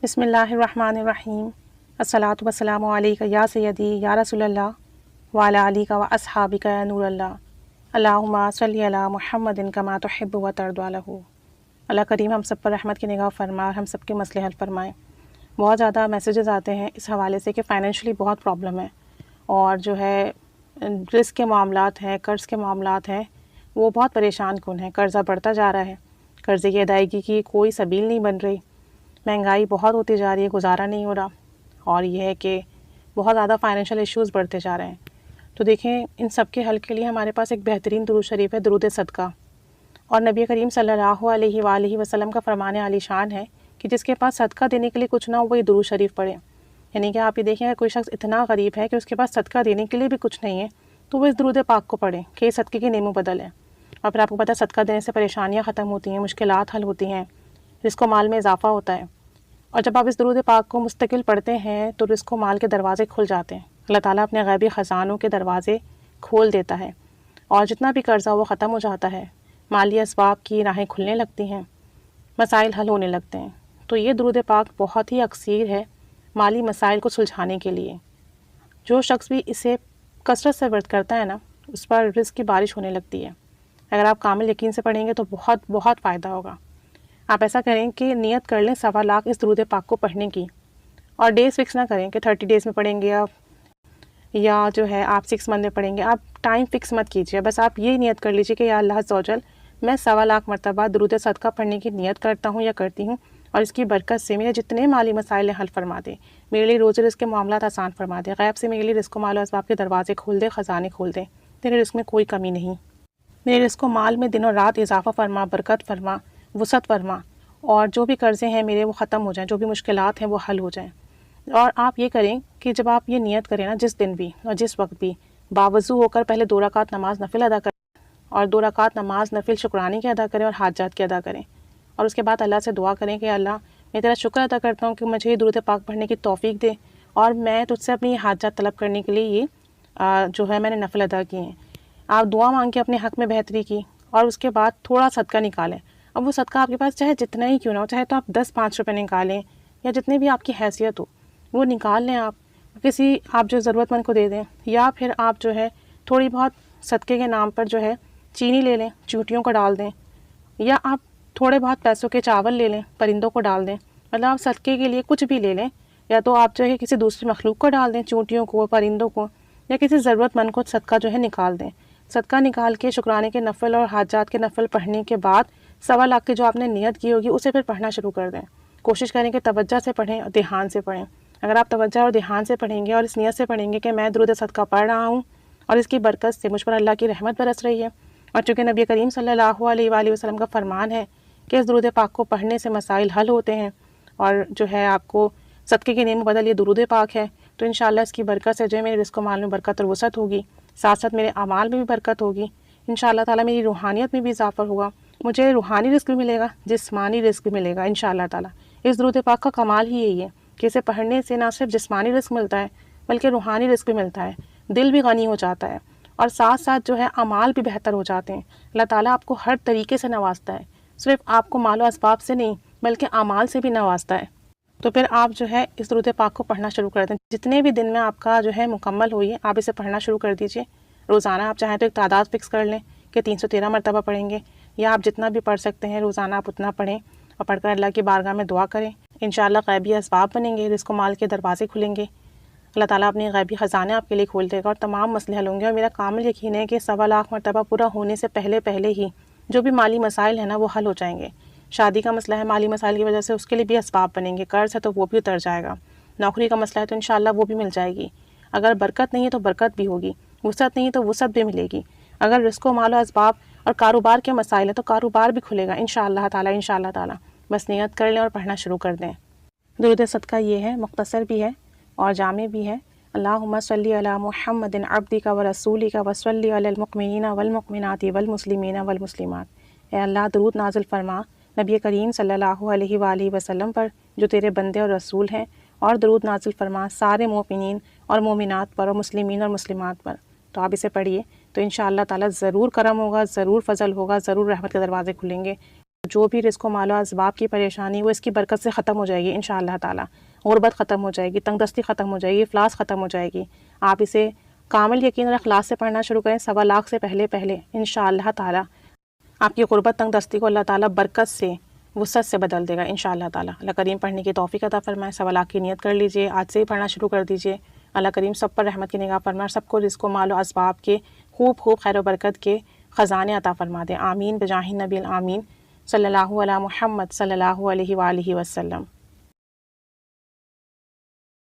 بسم اللہ الرحمن الرحیم۔ الصلاۃ والسلام علیک یا سیدی یا رسول اللہ وعلی آلک و اصحابک یا نور اللہ۔ اللہم صلی علی محمد کما تحب و ترضی لہ۔ اللہ کریم ہم سب پر رحمت کی نگاہ فرما اور ہم سب کے مسئلے حل فرمائے۔ بہت زیادہ میسیجز آتے ہیں اس حوالے سے کہ فائنینشلی بہت پرابلم ہے، اور جو ہے رزق کے معاملات ہیں، قرض کے معاملات ہیں، وہ بہت پریشان کن ہیں۔ قرضہ بڑھتا جا رہا ہے، قرضے کی ادائیگی کی کوئی سبیل نہیں بن رہی، مہنگائی بہت ہوتی جا رہی ہے، گزارا نہیں ہو رہا، اور یہ ہے کہ بہت زیادہ فائنینشیل ایشوز بڑھتے جا رہے ہیں۔ تو دیکھیں، ان سب کے حل کے لیے ہمارے پاس ایک بہترین درود شریف ہے، درود صدقہ، اور نبی کریم صلی اللہ علیہ وآلہ وسلم کا فرمان عالی شان ہے کہ جس کے پاس صدقہ دینے کے لیے کچھ نہ ہو وہ یہ درود شریف پڑھے۔ یعنی کہ آپ یہ دیکھیں، اگر کوئی شخص اتنا غریب ہے کہ اس کے پاس صدقہ دینے کے لیے بھی کچھ نہیں ہے تو وہ اس درود پاک کو پڑھے کہ یہ صدقے کی نعمت بدل ہے۔ اور پھر آپ کو پتہ ہے صدقہ دینے سے پریشانیاں ختم ہوتی ہیں، مشکلات حل ہوتی ہیں، رزق و مال میں اضافہ ہوتا ہے۔ اور جب آپ اس درود پاک کو مستقل پڑھتے ہیں تو رزق و مال کے دروازے کھل جاتے ہیں، اللہ تعالیٰ اپنے غیبی خزانوں کے دروازے کھول دیتا ہے، اور جتنا بھی قرضہ وہ ختم ہو جاتا ہے، مالی اسباب کی راہیں کھلنے لگتی ہیں، مسائل حل ہونے لگتے ہیں۔ تو یہ درود پاک بہت ہی اکثیر ہے مالی مسائل کو سلجھانے کے لیے۔ جو شخص بھی اسے کثرت سے ورد کرتا ہے نا، اس پر رزق کی بارش ہونے لگتی ہے۔ اگر آپ کامل یقین سے پڑھیں گے تو بہت بہت فائدہ ہوگا۔ آپ ایسا کریں کہ نیت کر لیں 1.25 لاکھ اس درود پاک کو پڑھنے کی، اور ڈیز فکس نہ کریں کہ 30 ڈیز میں پڑھیں گے یا جو ہے آپ 6 منتھ میں پڑھیں گے۔ آپ ٹائم فکس مت کیجیے، بس آپ یہ نیت کر لیجیے کہ یا اللہ عز و جل، میں 1.25 لاکھ مرتبہ درود صدقہ پڑھنے کی نیت کرتا ہوں یا کرتی ہوں، اور اس کی برکت سے میرے جتنے مالی مسائل حل فرما دے، میرے لیے روزی رزق کے معاملات آسان فرما دے، غیب سے میرے لیے رزق و مال و اسباب کے دروازے کھول دے، خزانے کھول دے، میرے رزق میں کوئی کمی نہیں، میرے رزق و مال میں دن و رات اضافہ فرما، برکت فرما، وسعت فرما، اور جو بھی قرضے ہیں میرے وہ ختم ہو جائیں، جو بھی مشکلات ہیں وہ حل ہو جائیں۔ اور آپ یہ کریں کہ جب آپ یہ نیت کریں نا، جس دن بھی اور جس وقت بھی، باوضو ہو کر پہلے 2 رکعت نماز نفل ادا کریں، اور 2 رکعت نماز نفل شکرانے کی ادا کریں اور حاجات کی ادا کریں، اور اس کے بعد اللہ سے دعا کریں کہ اللہ، میں تیرا شکر ادا کرتا ہوں کہ مجھے یہ درود پاک پڑھنے کی توفیق دے، اور میں تجھ سے اپنی حاجات طلب کرنے کے لیے یہ جو ہے میں نے نفل ادا کیے ہیں۔ آپ دعا مانگ کے اپنے حق میں بہتری کی، اور اس کے بعد تھوڑا صدقہ نکالیں۔ اب وہ صدقہ آپ کے پاس چاہے جتنا ہی کیوں نہ ہو، چاہے تو آپ 10-5 روپے نکالیں یا جتنے بھی آپ کی حیثیت ہو وہ نکال لیں، آپ کسی آپ جو ضرورت مند کو دے دیں، یا پھر آپ جو ہے تھوڑی بہت صدقے کے نام پر جو ہے چینی لے لیں، چیونٹیوں کو ڈال دیں، یا آپ تھوڑے بہت پیسوں کے چاول لے لیں، پرندوں کو ڈال دیں، مطلب آپ صدقے کے لیے کچھ بھی لے لیں، یا تو آپ جو ہے کسی دوسری مخلوق کو ڈال دیں، چیونٹیوں کو، پرندوں کو، یا کسی ضرورت مند کو صدقہ جو ہے نکال دیں۔ صدقہ نکال کے شکرانے کے نفل اور حاجات کے نفل پڑھنے کے بعد 1.25 لاکھ کی جو آپ نے نیت کی ہوگی اسے پھر پڑھنا شروع کر دیں۔ کوشش کریں کہ توجہ سے پڑھیں اور دھیان سے پڑھیں۔ اگر آپ توجہ اور دھیان سے پڑھیں گے اور اس نیت سے پڑھیں گے کہ میں درود صدقہ پڑھ رہا ہوں اور اس کی برکت سے مجھ پر اللہ کی رحمت برس رہی ہے، اور چونکہ نبی کریم صلی اللہ علیہ وآلہ وسلم کا فرمان ہے کہ اس درود پاک کو پڑھنے سے مسائل حل ہوتے ہیں، اور جو ہے آپ کو صدقے کی نعمت بدل یہ درود پاک ہے، تو انشاءاللہ اس کی برکت سے جو ہے میرے رزق و مال میں برکت اور وسعت ہوگی، ساتھ ساتھ میرے اعمال میں بھی برکت ہوگی، انشاءاللہ تعالیٰ میری روحانیت میں بھی اضافہ ہوگا، مجھے روحانی رزق بھی ملے گا، جسمانی رزق بھی ملے گا انشاءاللہ تعالیٰ۔ اس درود پاک کا کمال ہی یہی ہے کہ اسے پڑھنے سے نہ صرف جسمانی رزق ملتا ہے بلکہ روحانی رزق بھی ملتا ہے، دل بھی غنی ہو جاتا ہے، اور ساتھ ساتھ جو ہے اعمال بھی بہتر ہو جاتے ہیں۔ اللہ تعالیٰ آپ کو ہر طریقے سے نوازتا ہے، صرف آپ کو مال و اسباب سے نہیں بلکہ اعمال سے بھی نوازتا ہے۔ تو پھر آپ جو ہے اس درود پاک کو پڑھنا شروع کر دیں، جتنے بھی دن میں آپ کا جو ہے مکمل ہوئی ہے آپ اسے پڑھنا شروع کر دیجئے۔ روزانہ آپ چاہیں تو ایک تعداد فکس کر لیں کہ 313 مرتبہ پڑھیں گے، یا آپ جتنا بھی پڑھ سکتے ہیں روزانہ آپ اتنا پڑھیں، اور پڑھ کر اللہ کی بارگاہ میں دعا کریں۔ انشاءاللہ غیبی اسباب بنیں گے، رزق و مال کے دروازے کھلیں گے، اللہ تعالیٰ اپنی غیبی خزانے آپ کے لیے کھول دے گا، اور تمام مسئلے حل ہوں گے۔ اور میرا کامل یقین ہے کہ 1.25 لاکھ مرتبہ پورا ہونے سے پہلے ہی جو بھی مالی مسائل ہیں نا وہ حل ہو جائیں گے۔ شادی کا مسئلہ ہے، مالی مسائل کی وجہ سے اس کے لیے بھی اسباب بنیں گے، قرض ہے تو وہ بھی اتر جائے گا، نوکری کا مسئلہ ہے تو انشاءاللہ وہ بھی مل جائے گی، اگر برکت نہیں ہے تو برکت بھی ہوگی، وسعت نہیں ہے تو وسعت بھی ملے گی، اگر رزق و مال و اسباب اور کاروبار کے مسائل ہیں تو کاروبار بھی کھلے گا انشاءاللہ تعالیٰ۔ بس نیت کر لیں اور پڑھنا شروع کر دیں۔ درود صدقہ یہ ہے، مختصر بھی ہے اور جامع بھی ہے۔ اللہم صلی علی محمد عبدک و رسولک و صلی علی المؤمنین والمؤمنات والمسلمین والمسلمات۔ اے اللہ، درود نازل فرما نبی کریم صلی اللہ علیہ وآلہ وسلم پر جو تیرے بندے اور رسول ہیں، اور درود نازل فرما سارے مومنین اور مومنات پر، اور مسلمین اور مسلمات پر۔ تو آپ اسے پڑھیے تو انشاءاللہ تعالیٰ ضرور کرم ہوگا، ضرور فضل ہوگا، ضرور رحمت کے دروازے کھلیں گے۔ جو بھی رزق و مال و اسباب کی پریشانی وہ اس کی برکت سے ختم ہو جائے گی انشاءاللہ تعالی. غربت ختم ہو جائے گی، تنگ دستی ختم ہو جائے گی، افلاس ختم ہو جائے گی. آپ اسے کامل یقین اور اخلاص سے پڑھنا شروع کریں 1.25 لاکھ سے پہلے انشاءاللہ تعالی آپ کی غربت تنگ دستی کو اللہ تعالیٰ برکت سے وسعت سے بدل دے گا انشاءاللہ تعالیٰ. اللہ کریم پڑھنے کی توفیق عطا فرمائے. 1.25 لاکھ کی نیت کر لیجئے، آج سے ہی پڑھنا شروع کر دیجئے. اللہ کریم سب پر رحمت کی نگاہ فرمائے، سب کو رزق و مال و اسباب کے خوب خیر و برکت کے خزانے عطا فرما دے. آمین بجاہ نبی الآمین صلی اللہ علی محمد صلی اللہ علیہ وآلہ وسلم.